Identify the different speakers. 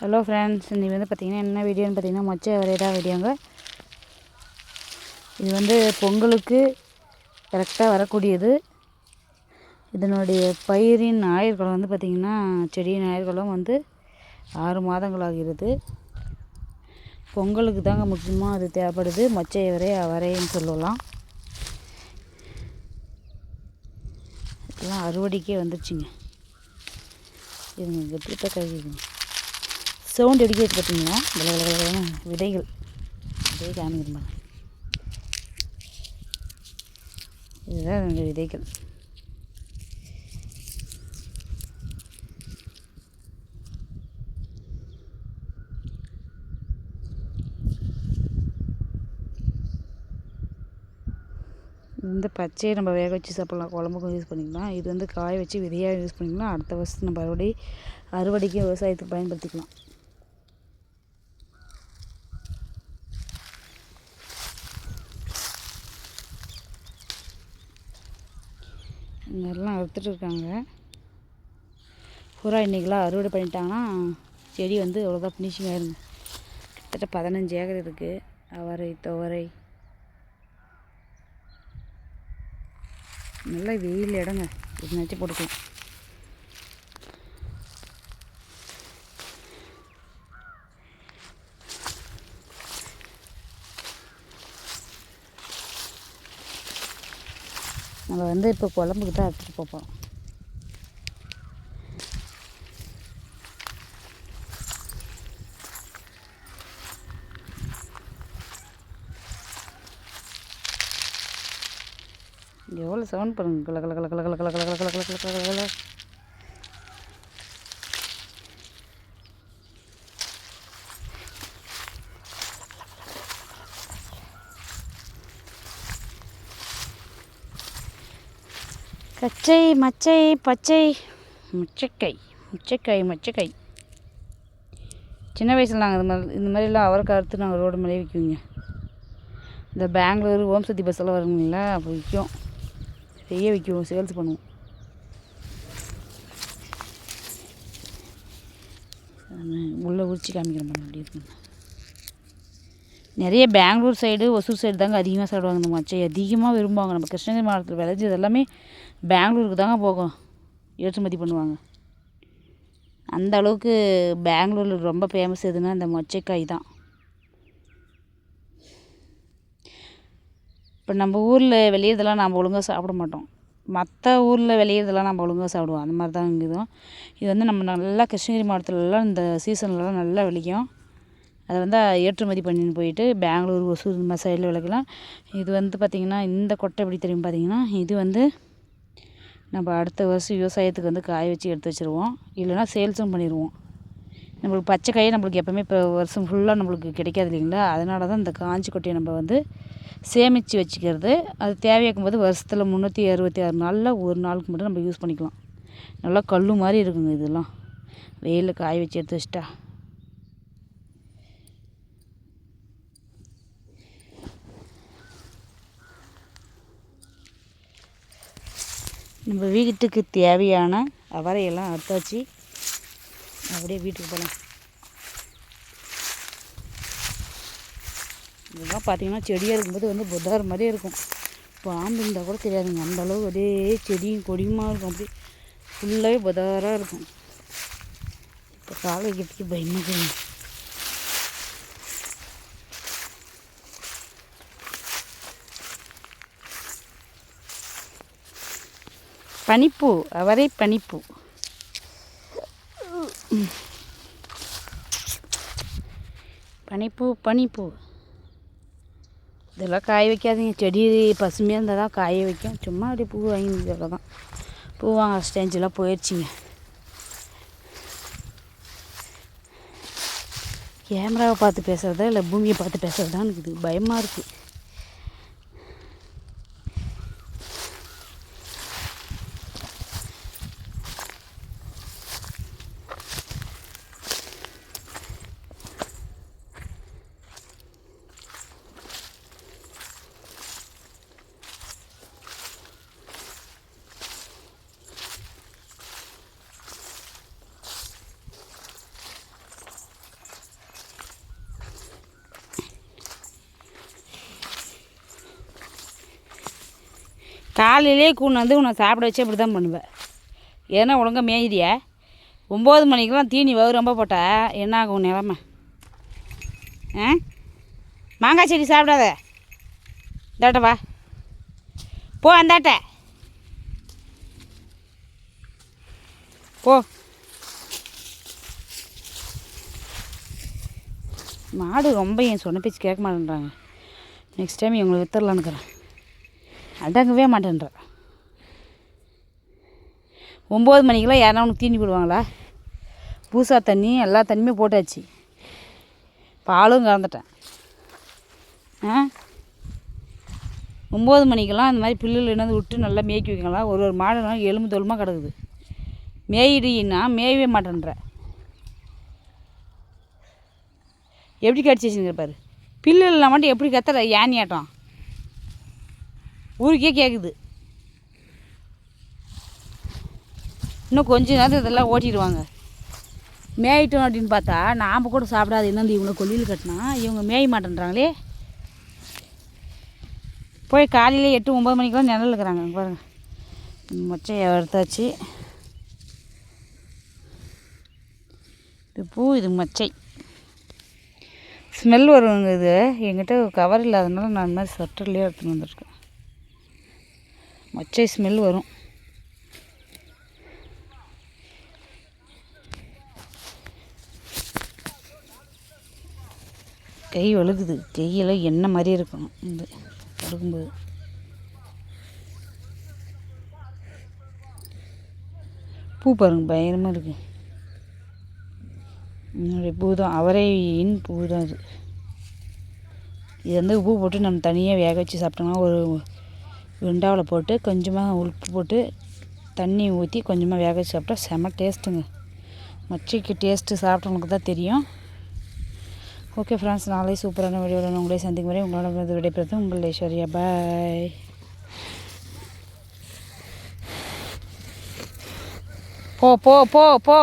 Speaker 1: Hello friends, இன்றைக்கி பார்த்திங்கன்னா என்ன வீடியோன்னு பார்த்திங்கன்னா மொச்சை வரையதான் வீடியோங்க. இது பொங்கலுக்கு கரெக்டாக வரக்கூடியது. இதனுடைய பயிரின் ஆயுட்காலம் பார்த்திங்கன்னா செடியின் ஆயுட்காலம் 6 மாதங்கள் ஆகிறது. பொங்கலுக்கு தாங்க முக்கியமாக அது தேவைப்படுது. மொச்சை வரைன்னு சொல்லலாம். இதெல்லாம் அறுவடைக்கே வந்துடுச்சுங்க. இதுங்க எப்படி கழிவுங்க சவுண்ட் அடிக்க வச்சு பார்த்தீங்கன்னா விதைகள் விதை காமிக்கிறேன். இதுதான் இந்த விதைகள். இந்த பச்சையை நம்ம வேக வச்சு சாப்பிட்லாம், குழம்புக்கும் யூஸ் பண்ணிக்கலாம். இது காய வச்சு விதையாக யூஸ் பண்ணிக்கலாம். அடுத்த வருஷம் நம்ம அறுவடைக்கு விவசாயத்துக்கு பயன்படுத்திக்கலாம். இங்கெல்லாம் அறுத்துட்டு இருக்காங்க. பூரா இன்றைக்கெலாம் அறுவடை பண்ணிட்டாங்கன்னா செடி அவ்வளோதான் ஃபினிஷிங் ஆயிருங்க. கிட்டத்தட்ட 15 ஏக்கர் இருக்குது. அவரை, துவரை, நல்லா வெயில் இடங்க. இது நச்சு போட்டுக்கலாம். நம்ம இப்போ குழம்புக்கு தான் எடுத்துகிட்டு போகிறோம். எவ்வளோ சவுண்ட் பண்ணுங்க. கல கல கல கல கல கல கல கல கல கல கல கல. கச்சை, மச்சை, பச்சை, முச்சக்காய், முச்சக்காய், முச்சக்காய். சின்ன வயசில் நாங்கள் இந்த மாதிரிலாம் அவரைக்காய் அறுத்து நாங்கள் ரோடு மேலே விற்குவோங்க. இந்த பெங்களூர் ஓம் சக்தி பஸ்ஸெல்லாம் வருங்களா, அப்போ விற்கும். நிறைய விற்கும், சேல்ஸ் பண்ணுவோம். உள்ளே உரிச்சு காமிக்கிறேன் அப்படி இருக்குங்க. நிறைய பெங்களூர் சைடு, ஒசூர் சைடு தாங்க அதிகமாக சாப்பிடுவாங்க. இந்த மச்சை அதிகமாக விரும்புவாங்க. நம்ம கிருஷ்ணகிரி மாவட்டத்தில் விளைஞ்சது எல்லாமே பெங்களூருக்கு தாங்க போகும், ஏற்றுமதி பண்ணுவாங்க. அந்த அளவுக்கு பெங்களூரில் ரொம்ப ஃபேமஸ் எதுன்னா இந்த மொச்சைக்காய் தான். இப்போ நம்ம ஊரில் விளையிறதெல்லாம் நம்ம ஒழுங்காக சாப்பிட மாட்டோம். மற்ற ஊரில் விளையிறதெல்லாம் நம்ம ஒழுங்காக சாப்பிடுவோம். அந்த மாதிரி தான் இதுவும். இது நம்ம நல்லா கிருஷ்ணகிரி மாவட்டத்திலலாம் இந்த சீசன்லலாம் நல்லா விளைக்கும். அதை ஏற்றுமதி பண்ணின்னு போயிட்டு பெங்களூர், ஒசூர் இந்த மாதிரி சைடில் விளைக்கலாம். இது பார்த்திங்கன்னா இந்த கொட்டை எப்படி தெரியும் பார்த்திங்கன்னா, இது நம்ம அடுத்த வருஷம் விவசாயத்துக்கு காய வச்சு எடுத்து வச்சுருவோம். இல்லைனா சேல்ஸும் பண்ணிடுவோம். நம்மளுக்கு பச்சை காயை நம்மளுக்கு எப்போவுமே இப்போ வருஷம் ஃபுல்லாக நம்மளுக்கு கிடைக்காது இல்லைங்களா. அதனால தான் இந்த காஞ்சி கொட்டையை நம்ம சேமித்து வச்சுக்கிறது. அது தேவையாக்கும் போது வருஷத்தில் 366 நாளில் ஒரு நாளுக்கு மட்டும் நம்ம யூஸ் பண்ணிக்கலாம். நல்லா கல் மாதிரி இருக்குங்க. இதெல்லாம் வெயிலில் காய வச்சு எடுத்து வச்சிட்டா நம்ம வீட்டுக்கு தேவையான அவரையெல்லாம் அறுத்தாச்சு. அப்படியே வீட்டுக்கு போகலாம். இதெல்லாம் பார்த்திங்கன்னா செடியாக இருக்கும்போது புதார் மாதிரியே இருக்கும். பாம்பு இருந்தால் கூட தெரியாதுங்க. அந்தளவுக்கு அப்படியே செடியும் கொடியுமா இருக்கும். அப்படியே ஃபுல்லாகவே புதாராக இருக்கும். இப்போ காலை வைக்கிறதுக்கு பயமாக இருக்குங்க. பனிப்பூ, அவரை பனிப்பூ. பனிப்பூ, பனிப்பூ. இதெல்லாம் காய வைக்காதீங்க. செடி பசுமையாக இருந்தால் தான் காய வைக்கும். சும்மா அப்படியே பூ வாங்கி தான். பூ வாங்க ஸ்டேஞ்செலாம் போயிடுச்சிங்க. கேமராவை பார்த்து பேசுகிறதா இல்லை பூமியை பார்த்து பேசுகிறதான்னு இருக்குது, பயமாக இருக்குது. காலையிலே கூண்டு வந்து உன்னை சாப்பிட வச்சு அப்படி தான் பண்ணுவேன். ஏன்னா ஒழுங்காக மேய்தியா 9 மணிக்கெலாம் தீனி ரொம்ப போட்டால் என்ன ஆகும் நிலமை? மாங்காய் செடி சாப்பிடாத. இந்தாட்ட வா, போ அந்தாட்ட போ. மாடு ரொம்ப என் சொன்ன பேச்சு கேட்க மாட்டேன்றாங்க. நெக்ஸ்ட் டைம் இவங்களை வித்துடலான்னு இருக்கிறேன். அடங்கவே மாட்டேன்ற. 9 மணிக்கெலாம் யாரா உனக்கு தீனி போடுவாங்களா? பூசா தண்ணி எல்லா தண்ணியுமே போட்டாச்சு, பாலும் கறந்துட்டேன். 9 மணிக்கெல்லாம் இந்த மாதிரி புல்லில் என்னது விட்டு நல்லா மேய்க்கி வைக்கலாம். ஒரு மாடு எலும்பு தோலுமாக கிடக்குது. மேயிடுன்னா மேயவே மாட்டேன்ற. எப்படி கடிச்சு வச்சுருக்கிற பாரு. பில்லுலாம் மட்டும் எப்படி கத்துற யானியாட்டம் ஊருக்கே கேட்குது. இன்னும் கொஞ்ச நேரத்தில் இதெல்லாம் ஓட்டிடுவாங்க. மேயிட்டோம் அப்படின்னு பார்த்தா நாம் கூட சாப்பிடாது என்னந்து இவங்க கொல்லியில் கட்டினா இவங்க மேய மாட்டேன்றாங்களே. போய் காலையில் 8-9 மணிக்கெலாம் நிழல் இருக்கிறாங்க பாருங்கள். மொச்சையை எடுத்தாச்சு. இது பூ, இது மொச்சை. ஸ்மெல் வருவாங்க. இது என்கிட்ட கவர் இல்லாதனால நான் இந்த மாதிரி ஸ்வெட்டர்லேயே எடுத்துன்னு வந்துருக்கேன். மொச்சை ஸ்மெல் வரும். கை வழுகுது. கையில் எண்ணெய் மாதிரி இருக்கணும் இது வழுகும்போது. பூ பாருங்க பயங்கரமாக இருக்குது. என்னுடைய பூ தான், அவரையின் பூ தான் இது. இது வந்து உப்பு போட்டு நம்ம தனியாக வேக வச்சு சாப்பிட்டோம்னா ஒரு வெண்டாவில் போட்டு கொஞ்சமாக உப்பு போட்டு தண்ணி ஊற்றி கொஞ்சமாக வேக வச்சு சாப்பிட்டா செம டேஸ்ட்டுங்க. மொச்சைக்கு டேஸ்ட்டு சாப்பிட்டவங்களுக்கு தான் தெரியும். ஓகே ஃப்ரெண்ட்ஸ், நாளை சூப்பரான வீடியோவில் உங்களே சந்திக்கும் வரை உங்களோட விடைபெறுது உங்கள் ஐஸ்வர்யா. பாய். போ போ போ போ.